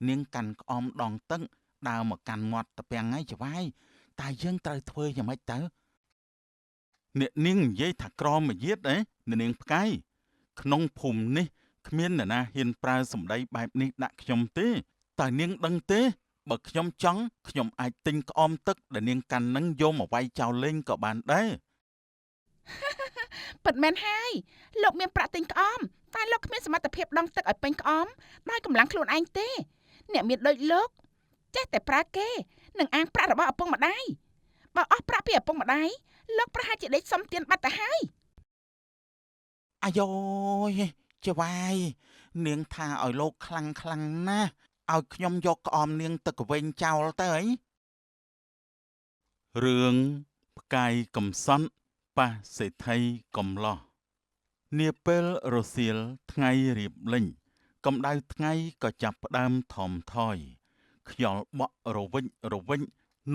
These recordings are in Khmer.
នាងកាន់ក្អមដងទឹកដើរមកកាន់មាត់ត្រពាំងហើយចវាយតែយើងត្រូវធ្វើយ៉ាងម៉េចទៅអ្នកនាងនិយាយថាក្រមយាទនាងផ្កាយក្នុងភូមិនេះគ្មាននរណាហ៊ានប្រើសម្ដីបែបនេះដាក់ខ្ញុំទេតើនាងដឹងទេបើខ្ញុំចង់ខ្ញុំអាចទិញក្អមទឹកដែលនាងកាន់នឹងយកមកវាយចោលលេងក៏បានដែរ ពិតមែនហើយលោកមានប្រាក់ទិញក្អមតែលោកគ្មានសមត្ថភាពដងទឹកឲ្យពេញក្អមដោយកម្លាំងខ្លួនឯងទេអ្នកមានដូចលោកចេះតែប្រើគេនឹងអាងប្រាក់របស់ឪពុកម្ដាយបើអស់ប្រាក់ពីឪពុកម្ដាយលោកប្រហែលជាដេកសុំទានបាត់ទៅហើយ អាយ៉យចវាយនាងថាឲ្យលោកខ្លាំងណាស់ឲ្យខ្ញុំយកក្អមនាងទៅកវែងចោលទៅអីរឿងផ្កាយកំសត់ប៉ះសេដ្ឋីកំឡោះនាពេលរសៀលថ្ងៃរៀបលេងកម្ដៅថ្ងៃក៏ចាប់ផ្ដើមថមថយខ្យល់បក់រវិចរវិច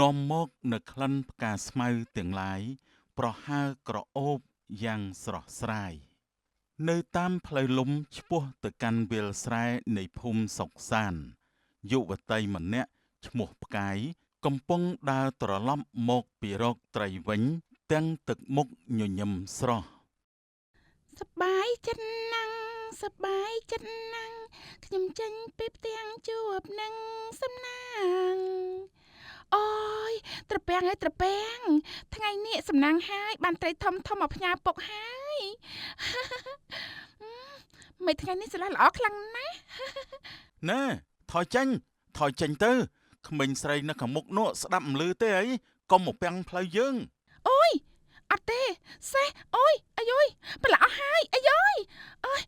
នាំមកនៅក្លិនផ្កាស្មៅទាំងឡាយប្រហើរក្រអូបយ៉ាងស្រស់ស្រាយនៅតាមផ្លូវលំឆ្ពោះទៅកាន់វាលស្រែនៃភូមិសុកសានយុវតីម្នាក់ឈ្មោះផ្កាយកំពុងដើរត្រឡប់មកពីរកត្រីវិញទាំងទឹកមុខញញឹមស្រស់សប្បាយចិត្តណាស់សប្បាយចិត្តណាស់ខ្ញុំចេញពីផ្ទាំងជួបនឹងសំណាងអូយត្រពាំងហើយត្រពាំងថ្ងៃនេះសំណាងហើយបានត្រីធំធំមកផ្ញើពុកហើយមិនថ្ងៃនេះស្រឡះល្អខ្លាំងណាស់ណែថយចេញទៅក្មេងស្រីនៅខាងមុខនោះស្ដាប់មិនឮទេអីកុំមកពាំងផ្លូវយើង អូយអត់ទេសេះអូយអាយុយប្រឡាក់អស់ហើយអាយុយអូយ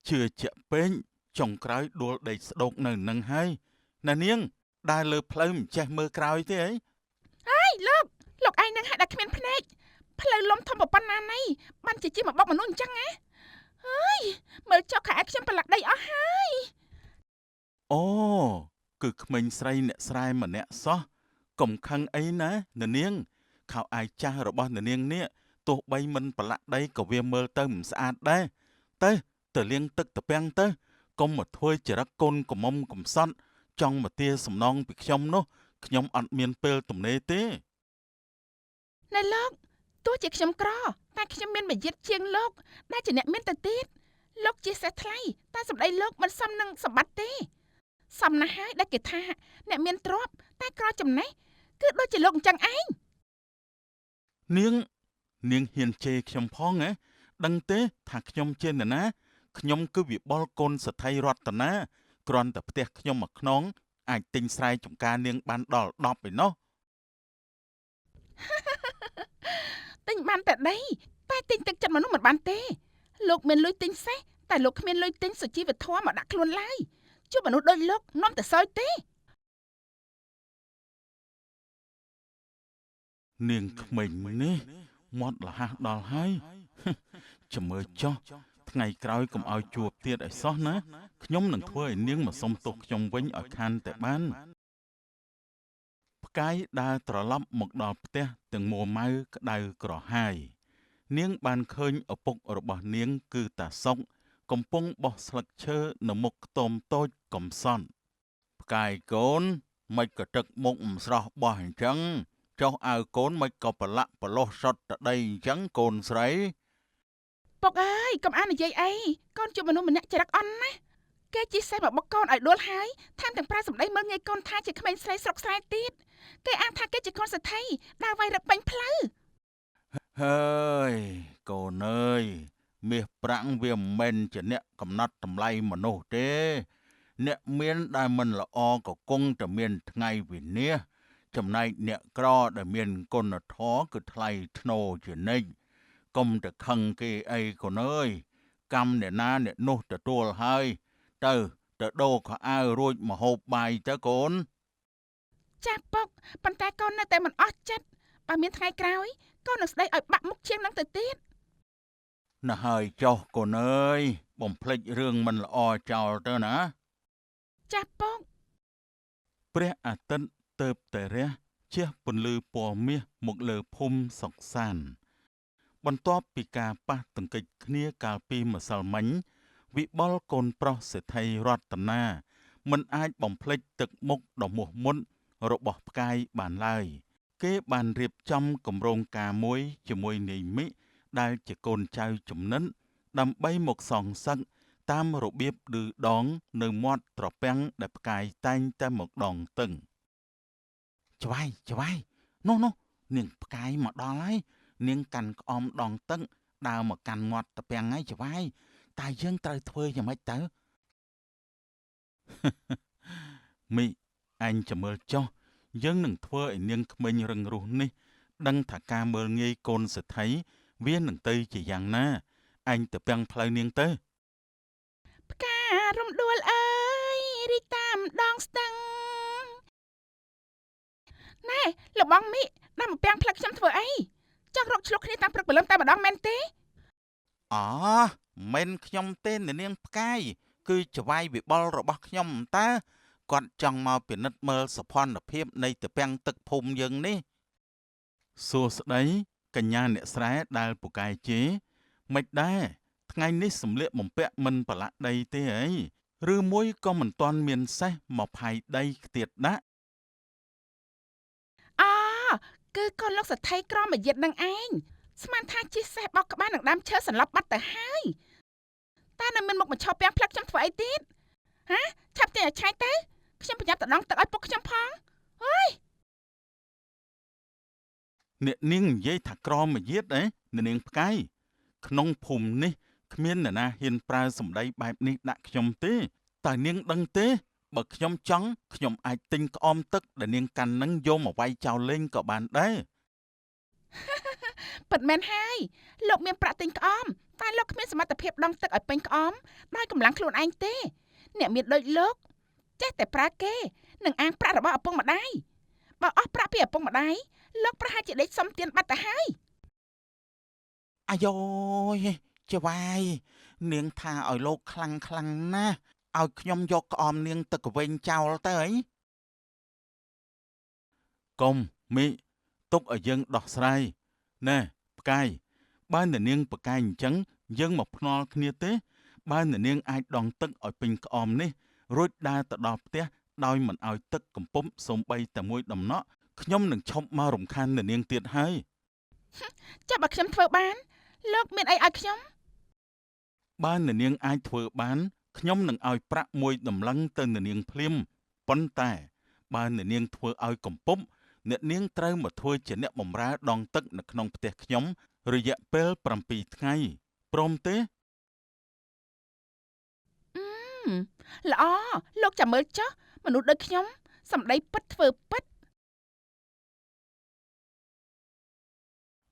ជឿជាក់ពេកចុងក្រោយដួលដេកស្ដោកនៅនឹងហើយណានាងដើរលើផ្លូវមិនចេះមើលក្រោយទេអីហើយលោកឯងនឹងហាក់តែគ្មានភ្នែកផ្លូវលំធំប៉ុណ្ណាណីបានជាមកបុកមនុស្សអញ្ចឹងណាហើយមើលចុះខែខ្ញុំប្រឡាក់ដីអស់ហើយ អូគឺក្មេងស្រីអ្នកស្រែម្នាក់សោះកុំខឹងអីណានាងខោអាយចាស់របស់នាងនេះទោះបីមិនប្រឡាក់ដីក៏វាមើលទៅមិនស្អាតដែរទៅលាងទឹកត្រពាំងទៅកុំមកធ្វើចរិតកូនកំមុំកំសត់ចង់មកទាសំណងពីខ្ញុំនោះខ្ញុំអត់មានពេលទំនេរទេណែលោកទោះជាខ្ញុំក្រតែខ្ញុំមានមារយាទជាងលោកដែលជាអ្នកមានទៅទៀតលោកជាសេះថ្លៃតែសម្ដីលោកមិនសមនឹងសម្បត្តិទេសមណាស់ហើយដែលគេថាអ្នកមានទ្រព្យតែក្រចំណេះគឺដូចជាលោកអញ្ចឹងឯងនាងហ៊ានជេរខ្ញុំផងដឹងទេថាខ្ញុំជានរណាខ្ញុំគឺវិបុលកូនសទ្ធិរតនាគ្រាន់តែផ្ទះខ្ញុំមួយខ្នងអាចទិញស្រែចម្ការនាងបានដល់10ឯណោះ ទិញបានតែដីតែទិញទឹកចិត្តមនុស្សមិនបានទេលោកមានលុយទិញសេះតែលោកគ្មានលុយទិញសុជីវធម៌មកដាក់ខ្លួនឡើយជួបមនុស្សដូចលោកនាំតែសោយទេនាងក្មេងនេះមាត់លះដល់ហើយចាំមើលចុះថ្ងៃក្រោយកុំឲ្យជួបទៀតឲ្យសោះណាខ្ញុំនឹងធ្វើឲ្យនាងមកសុំទោសខ្ញុំវិញឲ្យខានតែបានផ្កាយដើរត្រឡប់មកដល់ផ្ទះទាំងមួម៉ៅក្តៅក្រហាយនាងបានឃើញឪពុករបស់នាងគឺតាសុកកំពុងបោះស្លឹកឈើនៅមុខខ្ទមតូចកំសត់ផ្កាយកូនមិនក៏ទឹកមុខមិនស្រស់បោះអញ្ចឹងចុះអាវកូនមិនក៏ប្រឡាក់ប្រលោះសុតទៅដីអញ្ចឹងកូនស្រីពុកអើយកុំអាននិយាយអីកូនជួបមនុស្សម្នាក់ចរិតអន់ណាស់គេជិះសេះមកបុកកូនឲ្យដួលហើយថែមទាំងប្រើសម្ដីមើលងាយកូនថាជាក្មេងស្រីស្រុកស្រែទៀតគេអាងថាគេជាកូនសេដ្ឋីដើរវាយរឹកពេញផ្លូវហើយកូនអើយមាសប្រាក់វាមិនមែនជាអ្នកកំណត់តម្លៃមនុស្សទេអ្នកមានដែលមិនល្អក៏គង់តែមានថ្ងៃវិនាសចំណែកអ្នកក្រដែលមានគុណធម៌គឺថ្លៃថ្នូរជានិច្ចកុំតែខឹងគេអីកូនអើយកម្មអ្នកណាអ្នកនោះទទួលហើយទៅដូរខោអាវរួចមកហូបបាយទៅកូនចាស់ពុកប៉ុន្តែកូននៅតែមិនអស់ចិត្តបើមានថ្ងៃក្រោយកូននឹងស្ដីឲ្យបាក់មុខជាងនឹងទៅទៀតណាស់ហើយចុះកូនអើយបំភ្លេចរឿងមិនល្អចោលទៅណាចាស់ពុកព្រះអាទិត្យទៅតែរះជះពន្លឺពណ៌មាសមកលើភូមិសុកសានបន្ទាប់ពីការប៉ះទង្គិចគ្នាកាលពីម្សិលមិញ វិបុលកូនប្រុសសេដ្ឋីរតនាមិនអាចបំភ្លេចទឹកមុខដ៏មោះមុតរបស់ផ្កាយបានឡើយគេបានរៀបចំគម្រោងការមួយជាមួយនាយមិដែលជាកូនចៅចំណិនដើម្បីមកសងសឹកតាមរបៀបឌឺដងនៅមាត់ត្រពាំងដែលផ្កាយតែងតែមកដងតឹងច្បាយនោះនាងផ្កាយមកដល់ហើយនាងកាន់ក្អមដងតឹងដើរមកកាន់មាត់ត្រពាំងហើយច្បាយតើយើងត្រូវធ្វើយ៉ាងម៉េចទៅ មីអញចាំមើលចុះយើងនឹងធ្វើឲ្យនាងក្មេងរឹងរូសនេះដឹងថាការមើលងាយកូនសេដ្ឋីវានឹងទៅជាយ៉ាងណាអញទៅពាំងផ្លូវនាងទៅ ផ្ការំដួលអើយរីកតាមដងស្ទឹងណែលបងមីដល់មកពាំងផ្លឹកខ្ញុំធ្វើអីចង់រកឆ្លុះគ្នាតាមព្រឹកព្រលឹមតែម្ដងមែនទេអូមិនខ្ញុំទេអ្នកនាងផ្កាយគឺចវាយវិបុលរបស់ខ្ញុំតើគាត់ចង់មកពិនិត្យមើលសភនភាពនៃត្រពាំងទឹកភូមិយើងនេះសួស្ដីកញ្ញាអ្នកស្រែដែលពូកែជេមិនដែរថ្ងៃនេះសម្លៀកបំពាក់មិនប្រឡាក់ដីទេអីឬមួយក៏មិនទាន់មានសេះមកផាយដីខ្ទៀតដាក់អូគឺកូនលោកសទ្ធិក្រមយិត្តនឹងឯងស្មានថាជិះសេះបោកក្បាលនឹងដើមឈើសន្លប់បាត់ទៅហើយតែនៅមានមុខមកឈប់ពាំងផ្លឹកខ្ញុំធ្វើអីទៀតហាឆាប់ទៅឲ្យឆាយទៅខ្ញុំប្រញាប់ទៅដងទឹកឲ្យពុកខ្ញុំផងអើយអ្នកនាងនិយាយថាក្រមយាទអ្នកនាងផ្កាយក្នុងភូមិនេះគ្មាននរណាហ៊ានប្រើសម្ដីបែបនេះដាក់ខ្ញុំទេតើនាងដឹងទេបើខ្ញុំចង់ខ្ញុំអាចទិញក្អមទឹកដែលនាងកាន់នឹងយកមកវាយចោលលេងក៏បានដែរពិតមែនហើយលោកមានប្រាក់ទិញក្អមតែលោកគ្មានសមត្ថភាពដងទឹកឲ្យពេញក្អមដោយកម្លាំងខ្លួនឯងទេអ្នកមានដូចលោកចេះតែប្រើគេនឹងអាងប្រាក់របស់ឪពុកម្ដាយបើអស់ប្រាក់ពីឪពុកម្ដាយលោកប្រហែលជាដេកសុំទានបាត់ទៅហើយអាយ៉យចវាយនាងថាឲ្យលោកខ្លាំងណាស់ឲ្យខ្ញុំយកក្អមនាងទឹកវិញចោលទៅអីកុំមីទុកឲ្យយើងដោះស្រាយណែផ្កាយបើអ្នកនាងផ្កាយអញ្ចឹងយើងមកភ្នាល់គ្នាទេបើអ្នកនាងអាចដងទឹកឲ្យពេញក្អមនេះរួចដើរទៅដល់ផ្ទះដោយមិនឲ្យទឹកកំពុំសូម្បីតែមួយដំណក់ខ្ញុំនឹងឈប់មករំខានអ្នកនាងទៀតហើយចាប់បើខ្ញុំធ្វើបានលោកមានអីឲ្យខ្ញុំបើអ្នកនាងអាចធ្វើបានខ្ញុំនឹងឲ្យប្រាក់មួយតម្លឹងទៅអ្នកនាងភ្លាមប៉ុន្តែបើអ្នកនាងធ្វើឲ្យកំពុំអ្នកនាងត្រូវមកធ្វើជាអ្នកបម្រើដងទឹកនៅក្នុងផ្ទះខ្ញុំរយៈពេល7ថ្ងៃព្រមទេល្អលោកចាំមើលចុះមនុស្សដូចខ្ញុំសម្ដីពិតធ្វើពិត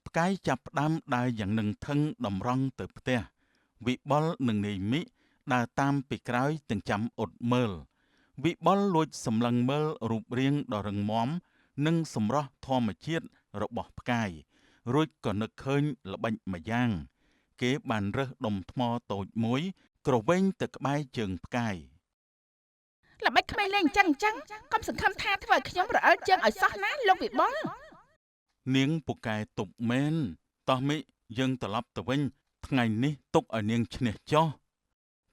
ផ្កាយចាប់ផ្ដើមដើរយ៉ាងនឹងថឹងតម្រង់ទៅផ្ទះវិបុលនិងនាយមិដើរតាមពីក្រោយទាំងចាំអ៊ុតមើលវិបុលលួចសម្លឹងមើលរូបរាងដ៏រឹងមាំនិងសម្រស់ធម្មជាតិរបស់ផ្កាយរួចក៏នឹកឃើញល្បិចម្យ៉ាងគេបានរើសដុំថ្មតូចមួយក្រវែងទៅក្បែរជើងផ្កាយល្បិចក្មេងលេងអញ្ចឹងកុំសង្ឃឹមថាធ្វើឲ្យខ្ញុំរអិលជើងឲ្យសោះណាលោកវិបុលនាងពូកែទប់មែនតោះមិយើងត្រឡប់ទៅវិញថ្ងៃនេះទុកឲ្យនាងឈ្នះចុះ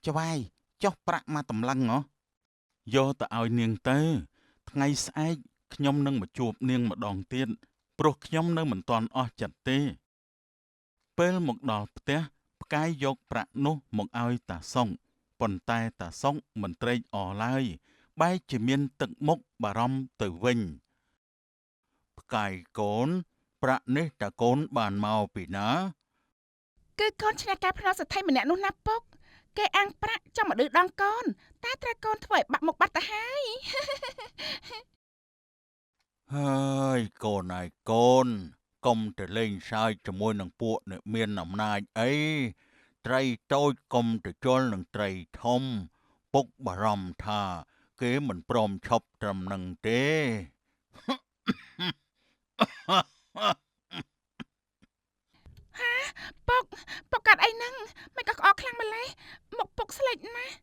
ច្បាយចុះប្រាក់មកតម្លឹងហ៎យកទៅឲ្យនាងទៅថ្ងៃស្អែកខ្ញុំនឹងមកជួបនាងម្ដងទៀតព្រោះខ្ញុំនៅមិនទាន់អស់ចិត្តទេពេលមកដល់ផ្ទះផ្កាយយកប្រាក់នោះមកឲ្យតាសុងប៉ុន្តែតាសុងមិនត្រេកអរឡើយបែរជាមានទឹកមុខបារម្ភទៅវិញផ្កាយកូនប្រាក់នេះតាកូនបានមកពីណាគឺកូនឆ្នះការភ្នាល់សទ្ធិម្នាក់នោះណាពុកគេអាំងប្រាក់ចង់មកឌឺដងកូនតែត្រូវកូនធ្វើឲ្យបាក់មុខបាត់ទៅហើយហើយកូនហើយកូនកុំទៅលេងសើចជាមួយនឹងពួកអ្នកមានអំណាចអីត្រីតូចកុំទៅជល់នឹងត្រីធំពុកបារម្ភថាគេមិនព្រមឈប់ត្រឹមនឹងទេពុកកាត់អីហ្នឹងមិនក៏ក្អកខ្លាំងម្លេះមុខពុកស្លេកណាស់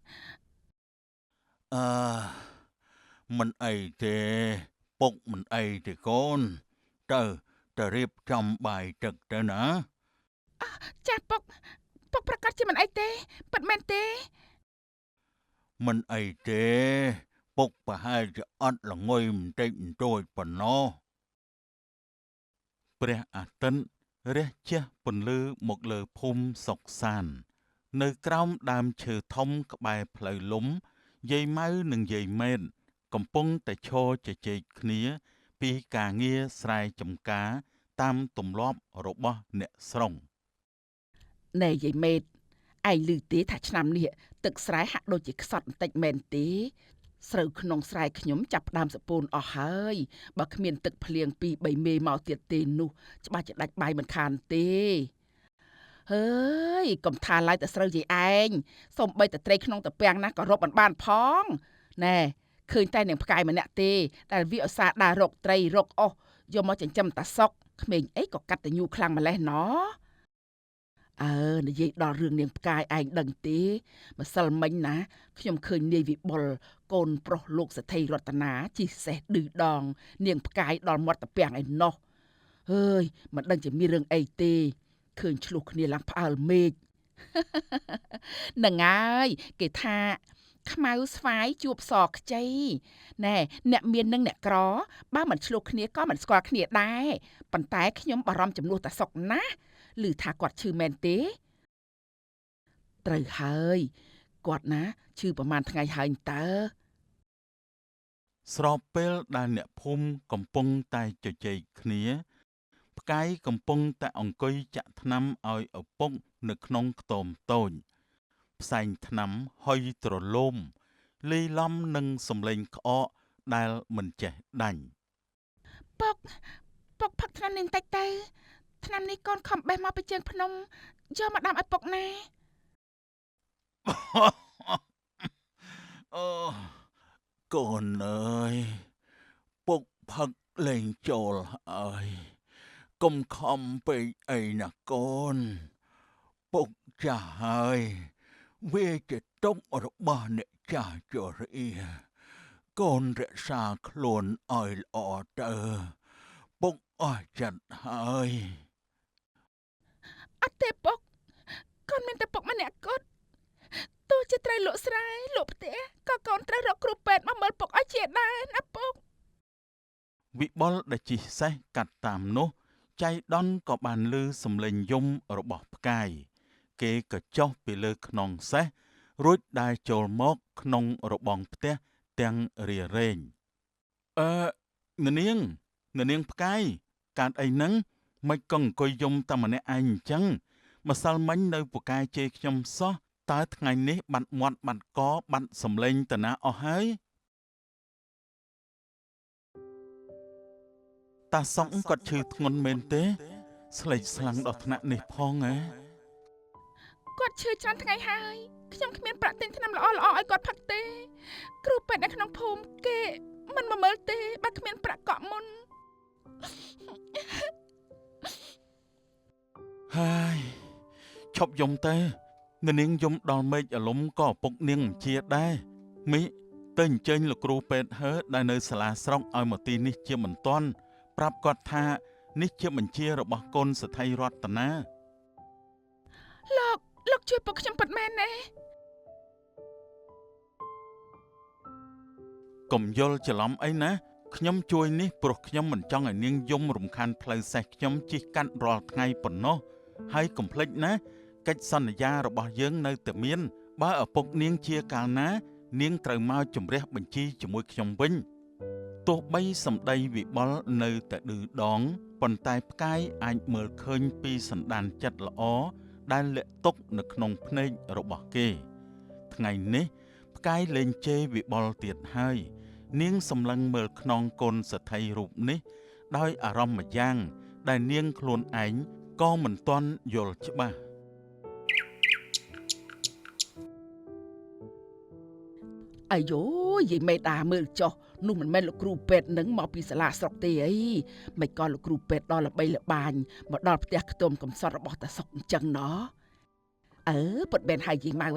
អឺមិនអីទេពុកមិនអីទេកូនទៅរៀបចំបាយទឹកទៅណាចាស់ពុក ពុកប្រកាសជាមិនអីទេពិតមែនទេ មិនអីទេពុកប្រហែលជាអត់ល្ងុយបន្តិចបន្តួចប៉ុណ្ណោះព្រះអាទិត្យរះជះពន្លឺមកលើភូមិសុកសាននៅក្រោមដើមឈើធំក្បែរផ្លូវលំយាយម៉ៅនិងយាយម៉ែនកំពុងតែឈរជជែកគ្នាពីការងារស្រែចម្ការតាមទម្លាប់របស់អ្នកស្រុង ណែយាយមេតឯងឮទេថាឆ្នាំនេះទឹកស្រែហាក់ដូចជាខ្សត់បន្តិចមែនទេស្រូវក្នុងស្រែខ្ញុំចាប់ផ្ដើមសពូនអស់ហើយបើគ្មានទឹកភ្លៀង2 3មេមកទៀតទេនោះច្បាស់ជាដាច់បាយមិនខានទេហើយកុំថាឡើយតែស្រូវយាយឯងសូម្បីតែត្រីក្នុងត្រពាំងណាក៏រកមិនបានផងណែឃើញតែនឹងផ្កាយម្នាក់ទេដែលវាឧស្សាហ៍ដើររកត្រីរកអស់យកមកចិញ្ចឹមតាសុកក្មេងអីក៏កាត់តញូខ្លាំងម្លេះណោះនិយាយដល់រឿងនាងផ្កាយឯងដឹងទេម្សិលមិញណាខ្ញុំឃើញនាយវិបុលកូនប្រុសលោកសេដ្ឋីរតនាជិះសេះឌឺដងនាងផ្កាយដល់មាត់ត្រពាំងឯណោះហើយមិនដឹងជាមានរឿងអីទេឃើញឆ្លោះគ្នាឡើងផ្អើលមេឃនឹងហើយគេថាខ្មៅស្វាយជួបសខ្ចីណែអ្នកមាននឹងអ្នកក្របើមិនឆ្លោះគ្នាក៏មិនស្គាល់គ្នាដែរប៉ុន្តែខ្ញុំបារម្ភចំនួនតាសុកណាឮថាគាត់ឈឺមែនទេត្រូវហើយគាត់ណាឈឺប្រហែលថ្ងៃហើយតើស្របពេលដែលអ្នកភូមិកំពុងតែជជែកគ្នាផ្កាយកំពុងតែអង្គុយចាក់ថ្នាំឲ្យឪពុកនៅក្នុងខ្ទមតូចផ្សែងថ្នាំហុយទ្រលោមលាយឡំនឹងសំឡេងក្អកដែលមិនចេះដាច់ពុកផឹកថ្នាំនេះបន្តិចទៅថ្នាំនេះកូនខំបេះមកពីជើងភ្នំយកមកដាំឲ្យពុកណាអូកូនអើយពុកផឹកលេងចូលហើយកុំខំពេកអីណាកូនពុកចាស់ហើយវាជាទុករបស់អ្នកចាស់ជរាកូនរក្សាខ្លួនឲ្យល្អទៅពុកអស់ចិត្តហើយអត់ទេពុកកូនមានតែពុកម្នាក់គត់ទោះជាត្រូវលក់ស្រែលក់ផ្ទះក៏កូនត្រូវរកគ្រូពេទ្យមកមើលពុកឲ្យជាដែរណាពុកវិបុលដែលជិះសេះកាត់តាមនោះចៃដន្យក៏បានឮសំឡេងយំរបស់ផ្កាយគេក៏ចុះពីលើខ្នងសេះរួចដើរចូលមកក្នុងរបងផ្ទះទាំងរារែងនាងផ្កាយកើតអីហ្នឹងមិនក៏អង្គុយយំតែម្នាក់ឯងអញ្ចឹងម្សិលមិញនៅពូកែជេរខ្ញុំសោះតើថ្ងៃនេះបាត់មាត់បាត់កបាត់សំឡេងតាណាអស់ហើយតាសុកគាត់ឈឺធ្ងន់មែនទេស្លេកស្លាំងដល់ថ្នាក់នេះផងហ៎គាត់ឈឺច្រើនថ្ងៃហើយខ្ញុំគ្មានប្រាក់ទិញថ្នាំល្អៗឲ្យគាត់ផឹកទេគ្រូពេទ្យនៅក្នុងភូមិគេមិនមកមើលទេបើគ្មានប្រាក់កក់មុនហើយឈប់យំទៅនាងយំដល់មេឃអាលុំក៏ឪពុកនាងជាដែរមីទៅអញ្ជើញលោកគ្រូពេទ្យហើដែលនៅសាលាស្រុកឲ្យមកទីនេះជាមិនទាន់ប្រាប់គាត់ថានេះជាបញ្ជារបស់កូនសេដ្ឋីរតនាលោកជួយពុកខ្ញុំពិតមែនទេកុំយល់ច្រឡំអីណាខ្ញុំជួយនេះព្រោះខ្ញុំមិនចង់ឲ្យនាងយំរំខានផ្លូវសេះខ្ញុំជិះកាត់រាល់ថ្ងៃប៉ុណ្ណោះហើយកុំភ្លេចណាកិច្ចសន្យារបស់យើងនៅតែមានបើឪពុកនាងជាកាលណានាងត្រូវមកជំរះបញ្ជីជាមួយខ្ញុំវិញទោះបីសម្ដីវិបុលនៅតែឌឺដងប៉ុន្តែផ្កាយអាចមើលឃើញពីសន្តានចិត្តល្អដែលលាក់ទុកនៅក្នុងភ្នែករបស់គេថ្ងៃនេះផ្កាយលែងជេរវិបុលទៀតហើយនាងសម្លឹងមើលខ្នងកូនសេដ្ឋីរូបនេះដោយអារម្មណ៍ម្យ៉ាងដែលនាងខ្លួនឯងក៏មិនទាន់យល់ច្បាស់អាយូយាយមេដាមើលចុះនោះមិនមែនលោកគ្រូពេទ្យនឹងមកពីសាលាស្រុកទេអីមិនក៏លោកគ្រូពេទ្យដល់ល្បីល្បាញមកដល់ផ្ទះខ្ទមកំសត់របស់តាសុកអញ្ចឹងណោះពុតបែនហើយយាយម៉ៅ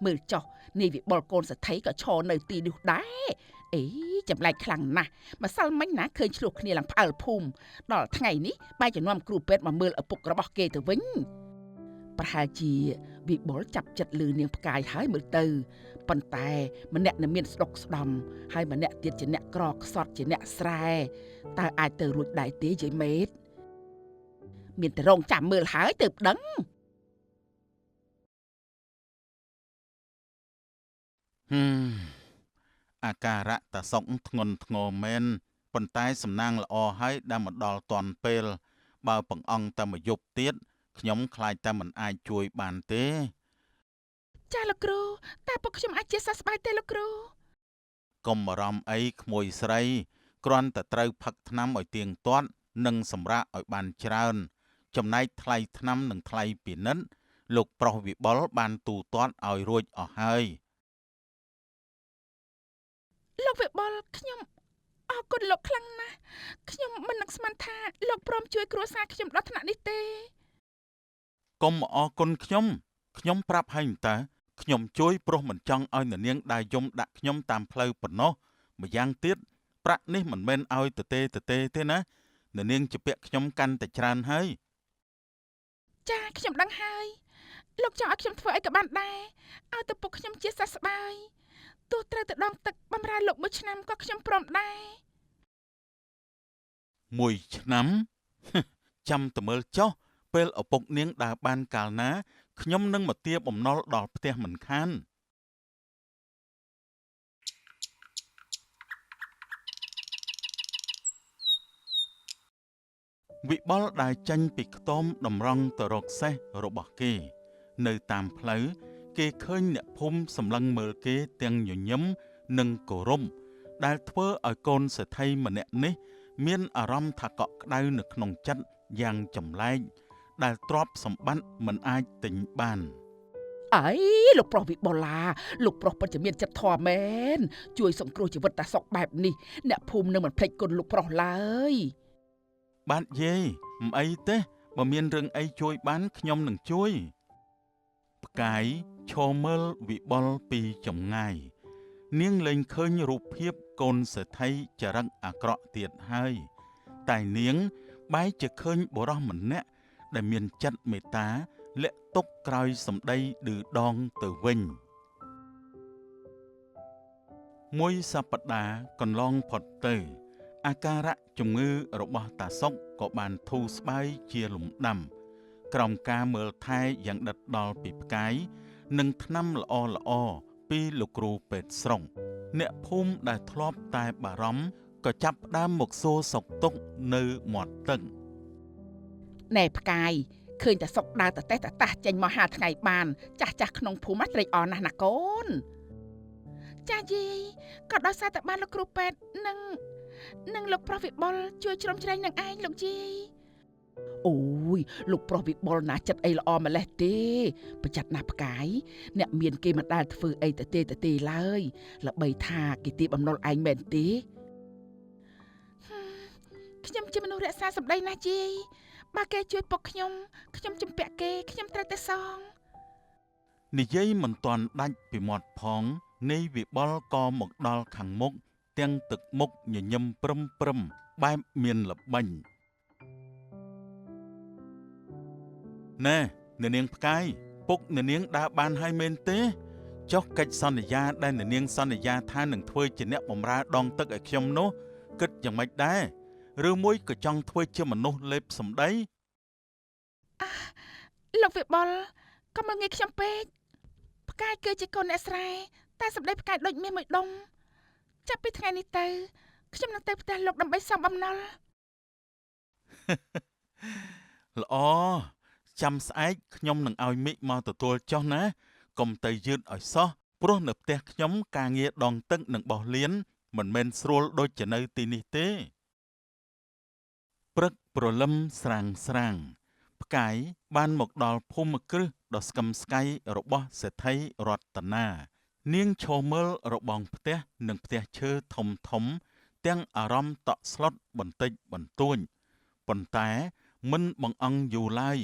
មើលចុះនាយវិបុលកូនសេដ្ឋីក៏ឈរនៅទីនោះដែរអីចម្លែកខ្លាំងណាស់ម្សិលមិញណាឃើញឆ្លោះគ្នាឡើងផ្អើលភូមិដល់ថ្ងៃនេះបែរជានាំគ្រូពេទ្យមកមើលឪពុករបស់គេទៅវិញប ប្រហែលជាវិបុលចាប់ចិត្តលឺនាងផ្កាយហើយមើលទៅប៉ុន្តែម្នាក់នៅមានស្ដុកស្ដំហើយម្នាក់ទៀតជាអ្នកក្រខ្សត់ជាអ្នកស្រែតើអាចទៅរួចដែរទេយាយមេតមានតែរងចាំមើលហើយទើបដឹង ហឹមអាការៈតាសុកធ្ងន់ធ្ងរមែនប៉ុន្តែសំណាងល្អហើយដែលមកដល់ទាន់ពេលបើបង្អង់តែមួយយប់ទៀតខ្ញុំខ្លាចតែមិនអាចជួយបានទេ ចាលោកគ្រូតែពួកខ្ញុំអាចជាសះស្បើយទេលោកគ្រូ កុំបារម្ភអីក្មួយស្រីគ្រាន់តែត្រូវផឹកថ្នាំឲ្យទៀងទាត់និងសម្រាកឲ្យបានច្រើនចំណែកថ្លៃថ្នាំនិងថ្លៃពិនិត្យលោកប្រុសវិបុលបានទូទាត់ឲ្យរួចអស់ហើយ លោកវិបុលខ្ញុំអរគុណលោកខ្លាំងណាស់ខ្ញុំមិននឹកស្មានថាលោកព្រមជួយគ្រួសារខ្ញុំដល់ថ្នាក់នេះទេ កុំអរគុណខ្ញុំប្រាប់ហើយតើខ្ញុំជួយព្រោះមិនចង់ឲ្យនាងដើរយំដាក់ខ្ញុំតាមផ្លូវប៉ុណ្ណោះម្យ៉ាងទៀតប្រាក់នេះមិនមែនឲ្យតទេទេណានាងជាពាក់ខ្ញុំកាន់តែច្រើនហើយ ចាខ្ញុំដឹងហើយលោកចង់ឲ្យខ្ញុំធ្វើអីក៏បានដែរឲ្យទៅពុកខ្ញុំជាសះស្បើយទោះត្រូវទៅដងទឹកបំរើលោកមួយឆ្នាំក៏ខ្ញុំព្រមដែរ មួយឆ្នាំ ចាំតមើលចុះពេលឪពុកនាងដើរបានកាលណាខ្ញុំនឹងមកទាបំណុលដល់ផ្ទះមិនខានវិបុលដើរចេញពីខ្ទមតម្រង់ទៅរកសេះរបស់គេនៅតាមផ្លូវគេឃើញអ្នកភូមិសម្លឹងមើលគេទាំងញញឹមនិងគោរពដែលធ្វើឲ្យកូនសេដ្ឋីម្នាក់នេះមានអារម្មណ៍ថាកក់ក្ដៅនៅក្នុងចិត្តយ៉ាងចម្លែកដែលទ្រព្យសម្បត្តិមិនអាចទិញបាន អីលោកប្រុសវិបុលាលោកប្រុសពិតជាមានចិត្តធម៌មែនជួយសង្គ្រោះជីវិតតាសុកបែបនេះអ្នកភូមិនឹងមិនភ្លេចគុណលោកប្រុសឡើយ បាទយាយមិនអីទេបើមានរឿងអីជួយបានខ្ញុំនឹងជួយផ្កាយឈរមើលវិបុលពីចម្ងាយនាងលែងឃើញរូបភាពកូនសេដ្ឋីចរិតអាក្រក់ទៀតហើយតែនាងបែរជាឃើញបុរសម្នាក់ដែលមានចិត្តមេត្តាលាក់ទុកក្រោយសម្ដីឌឺដងទៅវិញមួយសប្តាហ៍កន្លងផុតទៅអាការៈជំងឺរបស់តាសុកក៏បានធូរស្បើយជាលំដាប់ក្រោមការមើលថែយ៉ាងដិតដល់ពីផ្កាយនិងថ្នាំល្អពីលោកគ្រូពេទ្យស្រុកអ្នកភូមិដែលធ្លាប់តែបារម្ភក៏ចាប់ផ្ដើមមកសួរសុខទុក្ខនៅមាត់ទឹក ណែផ្កាយឃើញតាសុកដើរតតេះតតាស់ចេញមកហាលថ្ងៃបានចាស់ក្នុងភូមិត្រេកអរណាស់ណាកូនចាយាយក៏ដោយសារតែបានលោកគ្រូពេទ្យនិងលោកប្រុសវិបុលជួយជ្រោមជ្រែងនឹងឯងលោកយាយអូយលោកប្រុសវិបុលណាចិត្តអីល្អម្លេះទេប្រយ័ត្នណាស់ផ្កាយអ្នកមានគេមិនដែលធ្វើអីទៅទេឡើយល្បីថាគេទីបំណុលឯងមែនទេខ្ញុំជាមនុស្សរក្សាសម្ដីណាស់យាយបើគេជួយពុកខ្ញុំជំពាក់គេខ្ញុំត្រូវតែសងនិយាយមិនទាន់ដាច់ពីមាត់ផងនៃវិបុលក៏មកដល់ខាងមុខទាំងទឹកមុខញញឹមព្រឹមបែបមានល្បិញណែនាងផ្កាយពុកនាងដើរបានហើយមែនទេចុះកិច្ចសន្យាដែលនាងសន្យាថានឹងធ្វើជាអ្នកបម្រើដងទឹកឲ្យខ្ញុំនោះគិតយ៉ាងម៉េចដែរឬមួយក៏ចង់ធ្វើជាមនុស្សលេបសម្ដី លោកវិបុលកុំមកងាយខ្ញុំពេកផ្កាយគឺជាកូនអ្នកស្រែតែសម្ដីផ្កាយដូចមាសមួយដុំចាប់ពីថ្ងៃនេះទៅខ្ញុំនឹងទៅផ្ទះលោកដើម្បីសុំបំណុល ល្អចាំស្អែកខ្ញុំនឹងឲ្យមិកមកទទួលចុះណាកុំទៅយឺតឲ្យសោះព្រោះនៅផ្ទះខ្ញុំការងារដងទឹកនិងបោះលៀនមិនមែនស្រួលដូចជានៅទីនេះទេព្រឹកព្រលឹមស្រាងផ្កាយបានមកដល់ភូមិគ្រឹះដ៏ស្កឹមស្កៃរបស់សេដ្ឋីរតនានាងឈរមើលរបងផ្ទះនិងផ្ទះឈើធំទាំងអារម្មណ៍តក់ស្លុតបន្តិចបន្តួចប៉ុន្តែមិនបង្អង់យូរឡើយ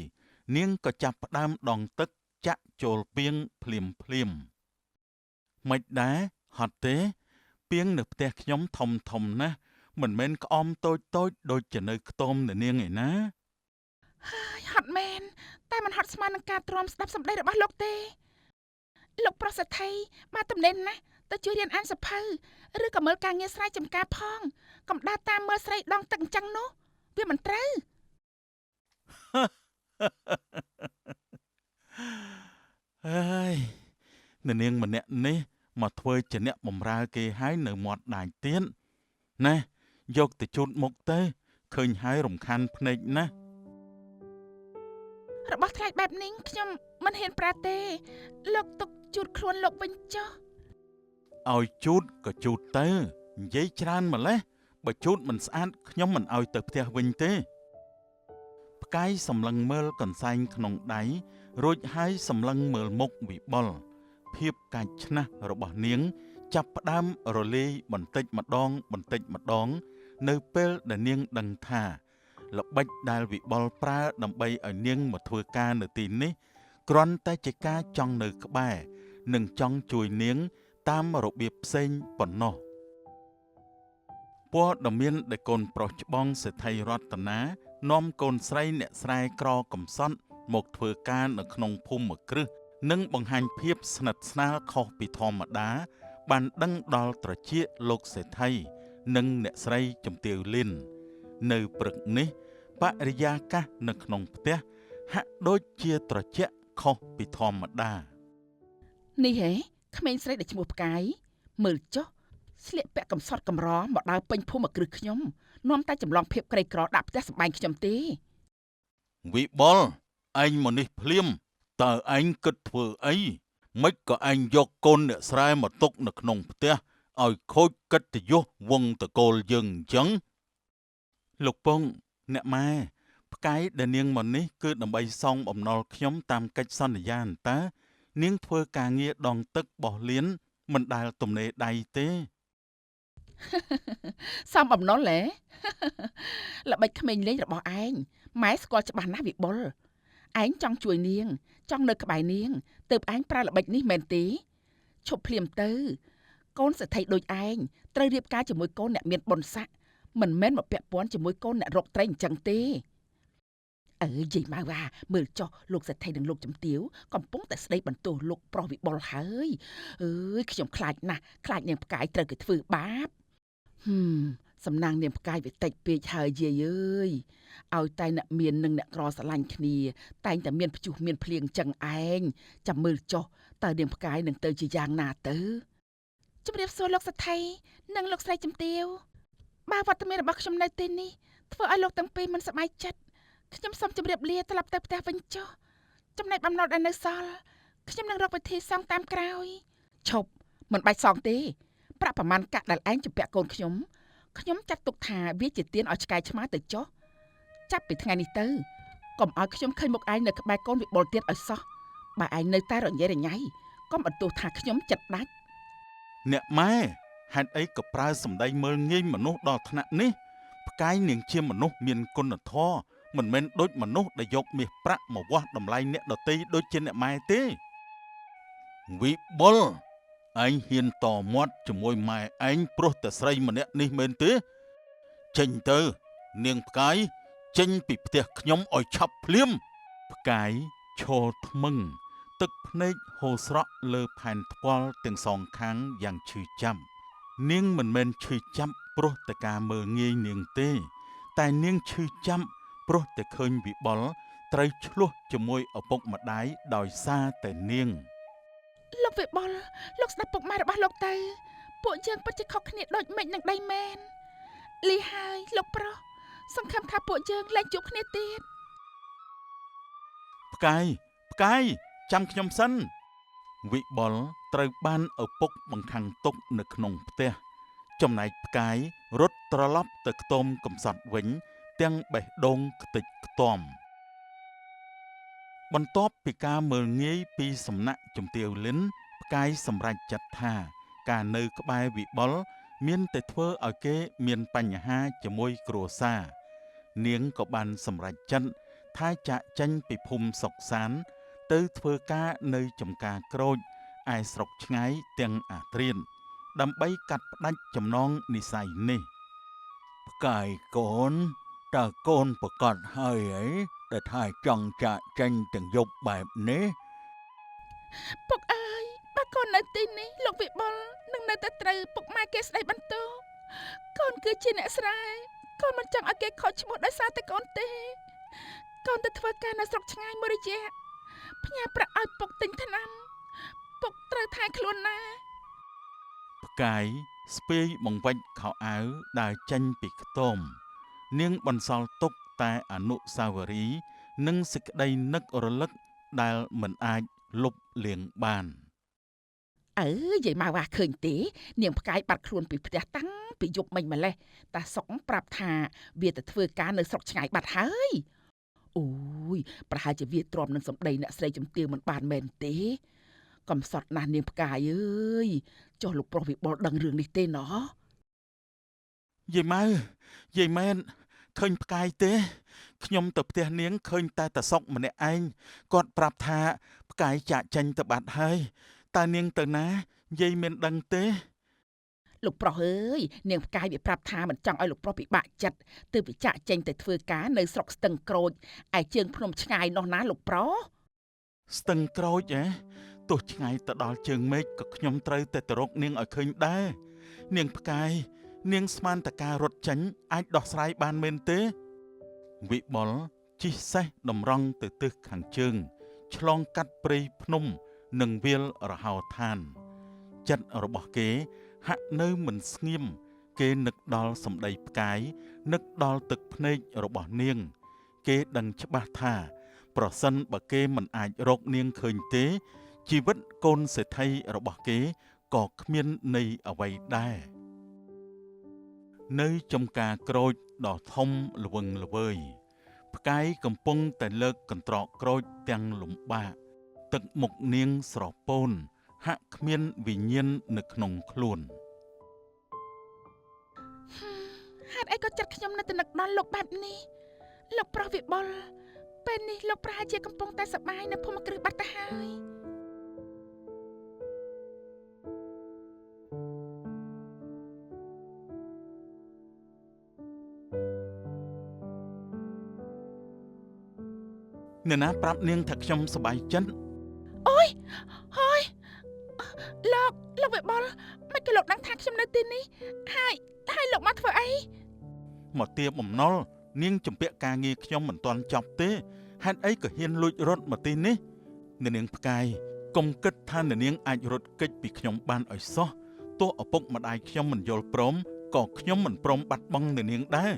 នាងក៏ចាប់ផ្ដើមដងទឹកចាក់ចូលពាងភ្លាមមិនដែរហត់ទេពាងនៅផ្ទះខ្ញុំធំណាស់មិនមែនក្អមតូចដូចជានៅខ្ទមនាងឯណាហើយហត់មែនតែ តែมันហត់ស្មាននឹងការទ្រាំស្ដាប់សម្ដីរបស់លោកទេលោកប្រុសសេដ្ឋីបានតំណែងណាស់ទៅជួយរៀនអានសភៅឬក៏មើលការងារស្រែចម្ការផងកុំដើរតាមមើលស្រីដងទឹកអញ្ចឹងនោះវាមិនត្រូវ ហើយអ្នកនាងម្នាក់នេះមកធ្វើជាអ្នកបម្រើគេហើយនៅមាត់ដាច់ទៀតណាយកទៅជូតមុខទៅឃើញហើយរំខានភ្នែកណាស់ របស់ថ្លៃបែបនេះខ្ញុំមិនហ៊ានប្រាទេលោកទុកជូតខ្លួនលោកវិញចុះ ឲ្យជូតក៏ជូតទៅនិយាយច្រើនម្លេះបើជូតមិនស្អាតខ្ញុំមិនឲ្យទៅផ្ទះវិញទេផ្កាយសម្លឹងមើលកន្សែងក្នុងដៃរួចហើយសម្លឹងមើលមុខវិបុលភាពកាចឆ្នះរបស់នាងចាប់ផ្ដើមរលាយបន្តិចម្ដងនៅពេលដែលនាងដឹងថាល្បិចដែលវិបុលប្រើដើម្បីឲ្យនាងមកធ្វើការនៅទីនេះគ្រាន់តែជាការចង់នៅក្បែរនិងចង់ជួយនាងតាមរបៀបផ្សេងប៉ុណ្ណោះព័ត៌មានដែលកូនប្រុសច្បងសេដ្ឋីរតនានាំកូនស្រីអ្នកស្រែក្រកំសត់មកធ្វើការនៅក្នុងភូមិគ្រឹះនិងបង្ហាញភាពស្និទ្ធស្នាលខុសពីធម្មតាបានដឹងដល់ត្រចៀកលោកសេដ្ឋីនិងអ្នកស្រីជំទាវលីននៅព្រឹកនេះបរិយាកាសនៅក្នុងផ្ទះហាក់ដូចជាត្រជាក់ខុសពីធម្មតា នេះហេក្មេងស្រីដែលឈ្មោះផ្កាយមើលចុះស្លៀកពាក់កំសត់កំរមកដើរពេញភូមិគ្រឹះខ្ញុំនាំតែចម្លងភាពក្រីក្រដាក់ផ្ទះសម្បែងខ្ញុំទេ វិបុលឯងមកនេះភ្លាមតើឯងគិតធ្វើអីមិនក៏ឯងយកកូនអ្នកស្រែមកទុកនៅក្នុងផ្ទះឲ្យខូចកិត្តិយសវង្សតកូលយើងអញ្ចឹងលោកពងអ្នកម៉ែផ្កាយដែលនាងមកនេះគឺដើម្បីសងបំណុលខ្ញុំតាមកិច្ចសន្យាតើនាងធ្វើការងារដងទឹកបោះលៀនមិនដែលទំនេរដៃទេ សំបំណុលហ៎ ល្បិចក្មេងលេងរបស់ឯងម៉ែស្គាល់ច្បាស់ណាស់វិបុលឯងចង់ជួយនាងចង់នៅក្បែរនាងទើបឯងប្រើល្បិចនេះមែនទេឈប់ភ្លាមទៅកូនសេដ្ឋីដូចឯងត្រូវរៀបការជាមួយកូនអ្នកមានបុណ្យស័ក្តិមិនមែនមកពាក់ព័ន្ធជាមួយកូនអ្នករកត្រីអញ្ចឹងទេអើយយាយម៉ៅវ៉ាមើលចុះលោកសេដ្ឋីនិងលោកជំទាវកំពុងតែស្ដីបន្ទោសលោកប្រុសវិបុលហើយអើយខ្ញុំខ្លាចណាស់ខ្លាចនាងផ្កាយត្រូវគេធ្វើបាប សំណាងនាងផ្កាយវាតិចពេកហើយយាយអើយឲ្យតែអ្នកមាននិងអ្នកក្រស្រឡាញ់គ្នាតែងតែមានព្យុះមានភ្លៀងចឹងឯងចាំមើលចុះតើនាងផ្កាយនឹងទៅជាយ៉ាងណាទៅជំរាបសួរលោកសេដ្ឋីនិងលោកស្រីជំទាវបើវត្តមានរបស់ខ្ញុំនៅទីនេះធ្វើឲ្យលោកទាំងពីរមិនសប្បាយចិត្តខ្ញុំសូមជម្រាបលាត្រឡប់ទៅផ្ទះវិញចុះចំណែកបំណុលដែលនៅសល់ខ្ញុំនឹងរកវិធីសងតាមក្រោយឈប់មិនបាច់សងទេប្រាក់ប្រមាណកាក់ដែលឯងជំពាក់កូនខ្ញុំចាត់ទុកថាវាជាទានឲ្យឆ្កែឆ្មាទៅចុះចាប់ពីថ្ងៃនេះទៅកុំឲ្យខ្ញុំឃើញមុខឯងនៅក្បែរកូនវិបុលទៀតឲ្យសោះបើឯងនៅតែរញ៉េរញ៉ៃកុំបន្ទោសថាខ្ញុំចិត្តដាច់អ្នកម៉ែហេតុអីក៏ប្រើសម្ដីមើលងាយមនុស្សដល់ថ្នាក់នេះផ្កាយនាងជាមនុស្សមានគុណធម៌មិនមែនដូចមនុស្សដែលយកមាសប្រាក់មកវាស់តម្លៃអ្នកដទៃដូចជាអ្នកម៉ែទេវិបុលឯងហ៊ានតមាត់ជាមួយម៉ែឯងព្រោះតែស្រីម្នាក់នេះមែនទេចេញទៅនាងផ្កាយចេញពីផ្ទះខ្ញុំឲ្យឆាប់ភ្លាមផ្កាយឈរថ្មឹងទឹកភ្នែកហូរស្រក់លើផែនថ្ពាល់ទាំងសងខាងយ៉ាងឈឺចាប់នាងមិនមែនឈឺចាប់ព្រោះតែការមើលងាយនាងទេតែនាងឈឺចាប់ព្រោះតែឃើញវិបុលត្រូវឆ្លោះជាមួយឪពុកម្ដាយដោយសារតែនាងលោកវិបុលលោកស្ដាប់ពុកម៉ែរបស់លោកទៅពួកយើងពិតជាខុសគ្នាដូចមេឃនិងដីមែនលីហើយលោកប្រុសសង្ឃឹមថាពួកយើងលែងជួបគ្នាទៀតផ្កាយចាំខ្ញុំសិនវិបុលត្រូវបានឪពុកបង្ខាំងទុកនៅក្នុងផ្ទះចំណែកផ្កាយរត់ត្រឡប់ទៅខ្ទមកំសត់វិញទាំងបេះដូងខ្ទេចខ្ទាំបន្ទាប់ពីការមើលងាយពីសំណាក់ជំទាវលិនផ្កាយសម្រេចចិត្តថាការនៅក្បែរវិបុលមានតែធ្វើឲ្យគេមានបញ្ហាជាមួយគ្រួសារនាងក៏បានសម្រេចចិត្តថាចាកចេញពីភូមិសុកសានទៅធ្វើការនៅចំការក្រូចឯស្រុកឆ្ងាយទាំងអាត្រៀនដើម្បីកាត់ផ្ដាច់ចំណងនិស្ស័យនេះផ្កាយកូនតើកូនប្រកាសហើយ ដែលថាចង់ចាកចេញទាំងយប់បែបនេះ ពុកអើយបើកូននៅទីនេះលោកវិបុលនឹងនៅតែត្រូវពុកម៉ែគេស្ដីបន្ទោសកូនគឺជាអ្នកស្រែកូនមិនចង់ឲ្យគេខកឈ្មោះដោយសារតែកូនទេកូនទៅធ្វើការនៅស្រុកឆ្ងាយមួយរយៈផ្ញើប្រាក់ឲ្យពុកទិញថ្នាំពុកត្រូវថែខ្លួនណា ផ្កាយស្ពាយបង្វិចខោអាវដើរចេញពីខ្ទមនាងបន្សល់ទុកតែអនុស្សាវរីយ៍និងសេចក្តីនឹករលឹកដែលមិនអាចលុបលាងបាន យាយម៉ៅវ៉ាឃើញទេនាងផ្កាយបាត់ខ្លួនពីផ្ទះតាំងពីយប់មិញម្លេះតាសុកប្រាប់ថាវាទៅធ្វើការនៅស្រុកឆ្ងាយបាត់ហើយអូយប្រហែលជាវាទ្រាំនឹងសម្ដីអ្នកស្រីជំទាវមិនបានមែនទេកំសត់ណាស់នាងផ្កាយអើយចុះលោកប្រុសវិបុលដឹងរឿងនេះទេណោះ យាយម៉ៅយាយមែនឃើញផ្កាយទេខ្ញុំទៅផ្ទះនាងឃើញតែតសុកម្នាក់ឯងគាត់ប្រាប់ថាផ្កាយចាក់ចេញទៅបាត់ហើយតើនាងទៅណាយាយមានដឹងទេ លោកប្រុសអើយនាងផ្កាយវាប្រាប់ថាមិនចង់ឲ្យលោកប្រុសពិបាកចិត្តទើបវាចាក់ចេញទៅធ្វើការនៅស្រុកស្ទឹងក្រូចឯជើងភ្នំឆ្ងាយនោះណាលោកប្រុស ស្ទឹងក្រូចទោះឆ្ងាយទៅដល់ជើងមេឃក៏ខ្ញុំត្រូវតែទៅរកនាងឲ្យឃើញដែរនាងផ្កាយនាងស្មានតការរត់ចេញអាចដោះស្រាយបានមែនទេវិបុលជិះសេះតម្រង់ទៅទិសខាងជើងឆ្លងកាត់ព្រៃភ្នំនិងវាលរហោឋានចិត្តរបស់គេហាក់នៅមិនស្ងៀមគេនឹកដល់សម្ដីផ្កាយនឹកដល់ទឹកភ្នែករបស់នាងគេដឹងច្បាស់ថាប្រសិនបើគេមិនអាចរកនាងឃើញទេជីវិតកូនសេដ្ឋីរបស់គេក៏គ្មានន័យអ្វីដែរនៅចំការក្រូចដ៏ធំល្វឹងល្វើយផ្កាយកំពុងតែលើកកន្ត្រកក្រូចទាំងលំបាកទឹកមុខនាងស្រពោនហាក់គ្មានវិញ្ញាណនៅក្នុងខ្លួន ហេតុអីក៏ចិត្តខ្ញុំនៅតែនឹកដល់លោកបែបនេះលោកប្រុសវិបុលពេលនេះលោកប្រហែលជាកំពុងតែសប្បាយនៅភូមិគ្រឹះបាត់ទៅហើយ អ្នកណាប្រាប់នាងថាខ្ញុំសប្បាយចិត្ត អូយហើយលោកវិបុលមិនក៏លោកដឹងថាខ្ញុំនៅទីនេះហើយលោកមកធ្វើអី មកទាបបំណុលនាងជំពាក់ការងារខ្ញុំមិនទាន់ចប់ទេហេតុអីក៏ហ៊ានលួចរត់មកទីនេះអ្នកនាងផ្កាយកុំគិតថាអ្នកនាងអាចរត់គេចពីខ្ញុំបានឲ្យសោះទោះឪពុកម្ដាយខ្ញុំមិនយល់ព្រមក៏ខ្ញុំមិនព្រមបាត់បង់អ្នកនាងដែរ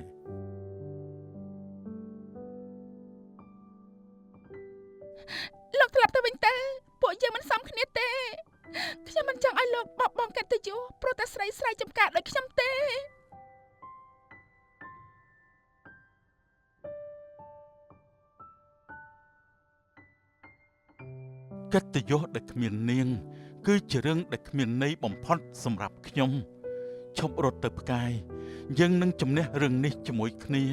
លោកត្រឡប់ទៅវិញទៅពួកយើងមិនសមគ្នាទេខ្ញុំមិនចង់ឲ្យលោកបបបងកិត្តិយសព្រោះតែស្រីស្រ័យចំការដូចខ្ញុំទេ កិត្តិយសដែលគ្មាននាងគឺជារឿងដែលគ្មានន័យបំផុតសម្រាប់ខ្ញុំឈប់រត់ទៅផ្កាយយើងនឹងជំនះរឿងនេះជាមួយគ្នា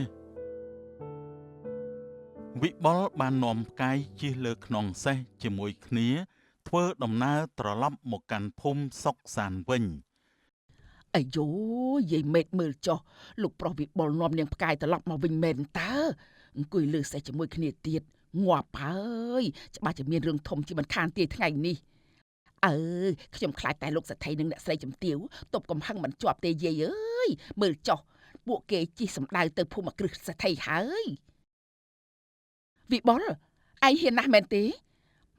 វិបុលបាននាំផ្កាយជិះលើខ្នងសេះជាមួយគ្នាធ្វើដំណើរត្រឡប់មកកាន់ភូមិសុកសានវិញ អាយូយាយមេតមើលចុះលោកប្រុសវិបុលនាំនាងផ្កាយត្រឡប់មកវិញមែនតើអង្គុយលើសេះជាមួយគ្នាទៀតងាប់ហើយច្បាស់ជាមានរឿងធំជាមិនខានទេថ្ងៃនេះខ្ញុំខ្លាចតែលោកសេដ្ឋីនិងអ្នកស្រីជំទាវទប់កំហឹងមិនជាប់ទេយាយអើយមើលចុះពួកគេជិះសម្ដៅទៅភូមិគ្រឹះសេដ្ឋីហើយវិបុលឯងហ៊ានណាស់មែនទេ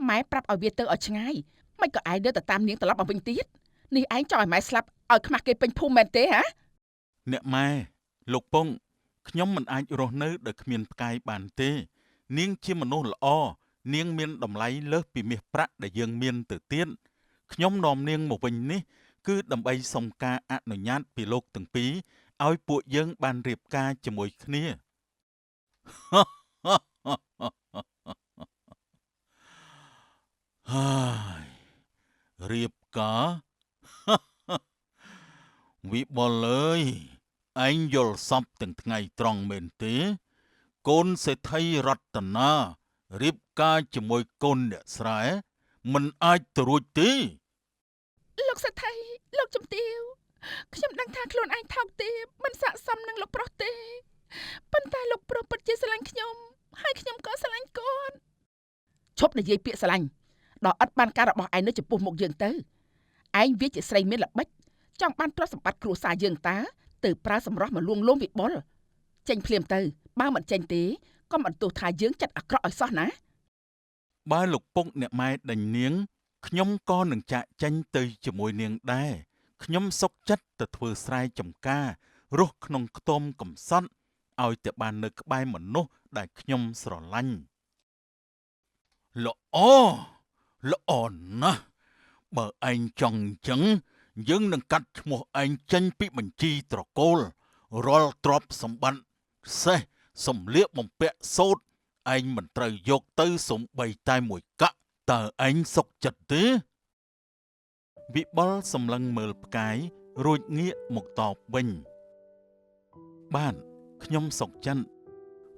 ម៉ែប្រាប់ឲ្យវាទៅឲ្យឆ្ងាយមិនក៏ឯងនៅតែតាមនាងត្រឡប់មកវិញទៀតនេះឯងចង់ឲ្យម៉ែស្លាប់ឲ្យខ្មាស់គេពេញភូមិមែនទេហ៎ អ្នកម៉ែលោកពងខ្ញុំមិនអាចរស់នៅដោយគ្មានផ្កាយបានទេនាងជាមនុស្សល្អនាងមានតម្លៃលើសពីមាសប្រាក់ដែលយើងមានទៅទៀតខ្ញុំនាំនាងមកវិញនេះគឺដើម្បីសុំការអនុញ្ញាតពីលោកទាំងពីរឲ្យពួកយើងបានរៀបការជាមួយគ្នា ហើយរៀបការ វិបុលអើយឯងយល់សពទាំងថ្ងៃត្រង់មែនទេកូនសេដ្ឋីរតនារៀបការជាមួយកូនអ្នកស្រែមិនអាចទៅរួចទេ លោកសេដ្ឋីលោកជំទាវខ្ញុំដឹងថាខ្លួនឯងថោកទាបមិនស័ក្តិសមនឹងលោកប្រុសទេប៉ុន្តែលោកប្រុសពិតជាស្រឡាញ់ខ្ញុំ ហើយខ្ញុំក៏ស្រឡាញ់គាត់ឈប់និយាយពាក្យស្រឡាញ់ដល់ឥតបានការរបស់ឯងនៅចំពោះមុខយើងទៅឯងវាជាស្រីមានល្បិចចង់បានទ្រព្យសម្បត្តិគ្រួសារយើងតាទៅប្រើសម្រស់មកលួងលោមវិបុលចេញភ្លាមទៅបើមិនចេញទេក៏មិនទោសថាយើងចិត្តអាក្រក់ឲ្យសោះណាបើលោកពុកអ្នកម៉ែដេញនាងខ្ញុំក៏នឹងចាកចេញទៅជាមួយនាងដែរខ្ញុំសុខចិត្តទៅធ្វើស្រែចម្ការរស់ក្នុងខ្ទមកំសត់ឲ្យតែបាននៅក្បែរមនុស្សដែលខ្ញុំស្រឡាញ់ល្អល្អណាស់បើឯងចង់អញ្ចឹងយើងនឹងកាត់ឈ្មោះឯងចេញពីបញ្ជីត្រកូលរាល់ទ្រព្យសម្បត្តិសេះសំលៀកបំពាក់សូត្រឯងមិនត្រូវយកទៅសំបីតែមួយកាក់តើឯងសុខចិត្តទេវិបុលសម្លឹងមើលផ្កាយរួចងាកមកតបវិញបាទខ្ញុំសុខចិត្ត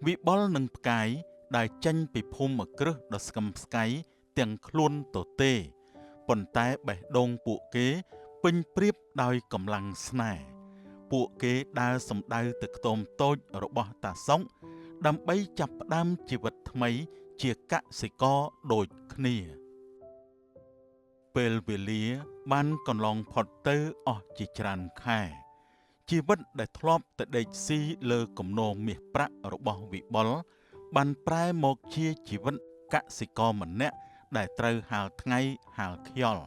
វិបុលនិងផ្កាយដែលចេញពីភូមិគ្រឹះដ៏ស្កឹមស្កៃទាំងខ្លួនទទេប៉ុន្តែបេះដូងពួកគេពេញព្រៀបដោយកម្លាំងស្នេហ៍ពួកគេដើរសំដៅទៅខ្ទមតូចរបស់តាសុកដើម្បីចាប់ផ្ដើមជីវិតថ្មីជាកសិករដូចគ្នាពេលវេលាបានកន្លងផុតទៅអស់ជាច្រើនខែជីវិតដែលធ្លាប់តែដេកស៊ីលើគំនរមាសប្រាក់របស់វិបុលបានប្រែមកជាជីវិតកសិករម្នាក់ដែលត្រូវហាលថ្ងៃហាលខ្យល់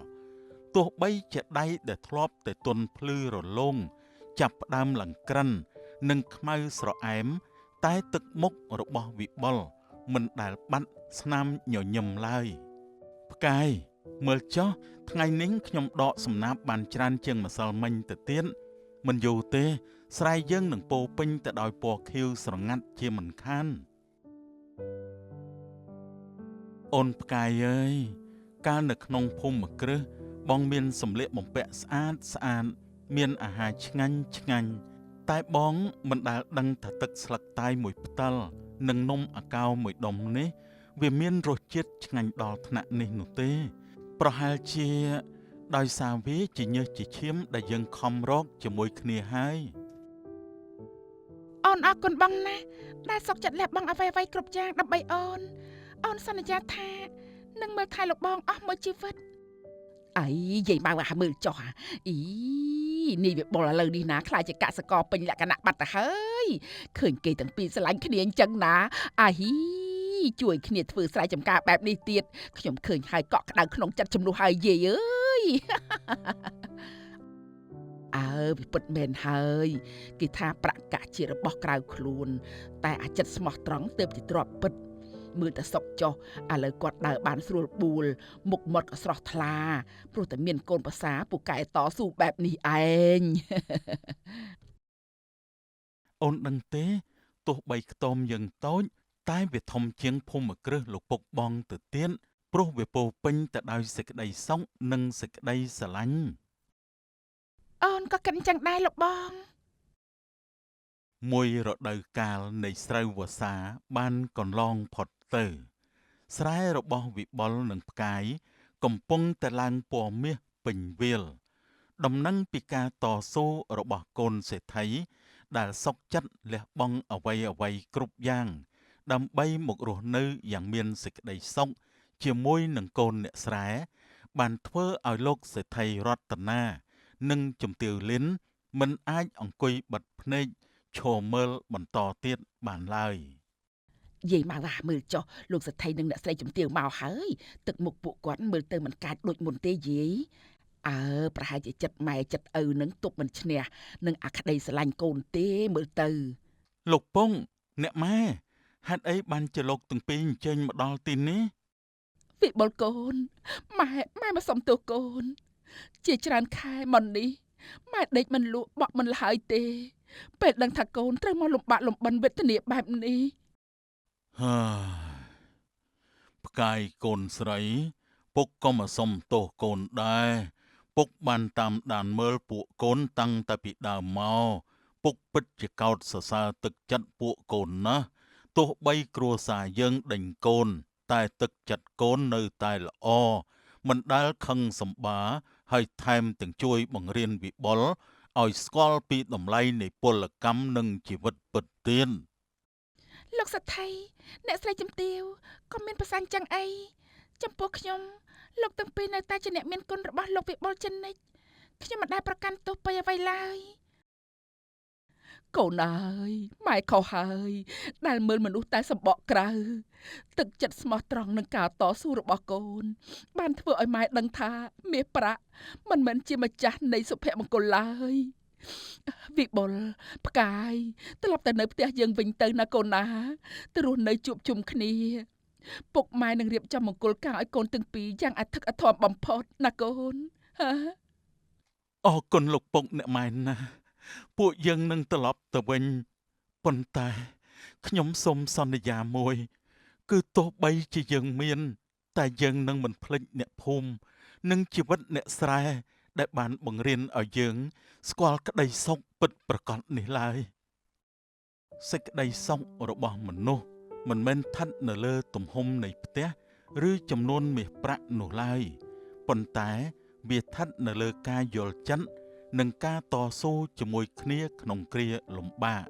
ទោះបីជាដៃដែលធ្លាប់តែទន់ភ្លឺរលោងចាប់ផ្ដើមឡើងក្រិននិងខ្មៅស្រអែមតែទឹកមុខរបស់វិបុលមិនដែលបាត់ស្នាមញញឹមឡើយផ្កាយមើលចុះថ្ងៃនេះខ្ញុំដកសំណាបបានច្រើនជាងម្សិលមិញទៅទៀតមិនយូរទេស្រែយើងនឹងពោពេញទៅដោយពណ៌ខៀវស្រងាត់ជាមិនខានអូនផ្កាយអើយកាលនៅក្នុងភូមិគ្រឹះបងមានសម្លៀកបំពាក់ស្អាតស្អាតមានអាហារឆ្ងាញ់ឆ្ងាញ់តែបងមិនដែលដឹងថាទឹកស្លឹកតាយមួយផ្តិលនិងនំអាកោមួយដុំនេះវាមានរសជាតិឆ្ងាញ់ដល់ថ្នាក់នេះនោះទេប្រហែលជាដោយសារវាជាញើសជាឈាមដែលយើងខំរកជាមួយគ្នាហើយអូនអរគុណបងណាស់ដែលសុខចិត្តលះបង់អ្វីៗគ្រប់យ៉ាងដើម្បីអូនសន្យាថានឹងមើលថែលោកបងអស់មួយជីវិតអីយាយម៉ៅអាមើលចុះអីនេះវាបុលឥឡូវនេះណាខ្លាចជាកសកលពេញលក្ខណៈបាត់ទៅហើយឃើញគេទាំងពីរស្រឡាញ់គ្នាអញ្ចឹងណាអាហ៊ីជួយគ្នាធ្វើស្រែចម្ការបែបនេះទៀតខ្ញុំឃើញហើយកក់ក្ដៅក្នុងចិត្តចំនួនហើយយាយអើយអើវាពិតមែនហើយគេថាប្រាក់កាក់ជារបស់ក្រៅខ្លួនតែអាចិតស្មោះត្រង់ទើបជាទ្រព្យពិតមើលតែសុកចុះឥឡូវគាត់ដើរបានស្រួលបួលមុខមាត់ក៏ស្រស់ថ្លាព្រោះតែមានកូនប្រសាពូកែតស៊ូបែបនេះឯងអូនដឹងទេទោះបីខ្ទមយើងតូចតែវាធំជាងភូមិគ្រឹះលោកពុកបងទៅទៀតព្រោះវាពោពេញទៅដោយសេចក្តីសុខនិងសេចក្តីស្រឡាញ់អូនក៏គិតអញ្ចឹងដែរលោកបងមួយរដូវកាលនៃស្រូវវស្សាបានកន្លងផុតទៅស្រែរបស់វិបុលនិងផ្កាយកំពុងតែឡើងពណ៌មាសពេញវាលដំណឹងពីការតស៊ូរបស់កូនសេដ្ឋីដែលសុខចិត្តលះបង់អ្វីគ្រប់យ៉ាងដើម្បីមករស់នៅយ៉ាងមានសេចក្តីសុខជាមួយនឹងកូនអ្នកស្រែបានធ្វើឲ្យលោកសេដ្ឋីរតនានិងជំទាវលិនមិនអាចអង្គុយបិទភ្នែកឈរមើលបន្តទៀតបានឡើយយាយម៉ៅមើលចុះលោកសេដ្ឋីនិងអ្នកស្រីជំទាវមកហើយទឹកមុខពួកគាត់មើលទៅមិនកាចដូចមុនទេយាយប្រហែលជាចិត្តម៉ែចិត្តឪនឹងទប់មិនឈ្នះនឹងអាក្តីស្រឡាញ់កូនទេមើលទៅលោកពងអ្នកម៉ែហេតុអីបានជាលោកទាំងពីរអញ្ជើញមកដល់ទីនេះវិបុលកូនម៉ែមកសុំទោសកូនជាច្រើនខែមុននេះម៉ែដេកមិនលក់បក់មិនឡើយទេពេលដឹងថាកូនត្រូវមកលំបាកលំបិនវេទនាបែបនេះហើផ្កាយកូនស្រីពុកក៏មកសុំទោសកូនដែរពុកបានតាមដានមើលពួកកូនតាំងតែពីដើមមកពុកពិតជាកោតសរសើរទឹកចិត្តពួកកូនណាស់ទោះបីគ្រួសារយើងដេញកូនតែទឹកចិត្តកូននៅតែល្អមិនដែលខឹងសម្បាហើយថែមទាំងជួយបង្រៀនវិបុលឲ្យស្គាល់ពីតម្លៃនៃពលកម្មនិងជីវិតពិតទៀត លោកសថីអ្នកស្រីជំទាវក៏មានប្រសាសន៍ចឹងអីចំពោះខ្ញុំលោកទាំងពីរនៅតែជាអ្នកមានគុណរបស់លោកវិបុលចិននិចខ្ញុំមិនដែលប្រកាន់ទោសបីអ្វីឡើយកូនអើយម៉ែខុសហើយដែលមើលមនុស្សតែសម្បកក្រៅទឹកចិត្តស្មោះត្រង់នឹងការតស៊ូរបស់កូនបានធ្វើឲ្យម៉ែដឹងថាមាសប្រាក់មិនមែនជាម្ចាស់នៃសុភមង្គលឡើយវិបុលផ្កាយត្រឡប់ទៅនៅផ្ទះយើងវិញទៅណាកូនណាទៅរស់នៅជួបជុំគ្នាពុកម៉ែនឹងរៀបចំមង្គលការឲ្យកូនទាំងពីរយ៉ាងអធិកអធមបំផុតណាកូនហា អរគុណលោកពុកអ្នកម៉ែណាពួកយើងនឹងត្រឡប់ទៅវិញប៉ុន្តែខ្ញុំសូមសន្យាមួយ គឺទោះបីជាយើងមាន តែយើងនឹងមិនភ្លេចអ្នកភូមិនិងជីវិតអ្នកស្រែដែលបានបង្រៀនឲ្យយើង ស្គាល់ក្តីសុខពិតប្រាកដនេះឡើយសេចក្តីសុខរបស់មនុស្សមិនមែនស្ថិតនៅលើទំហំនៃផ្ទះឬចំនួនមាសប្រាក់នោះឡើយប៉ុន្តែវាស្ថិតនៅលើការយល់ចិត្តនិងការតស៊ូជាមួយគ្នាក្នុងគ្រាលំបាក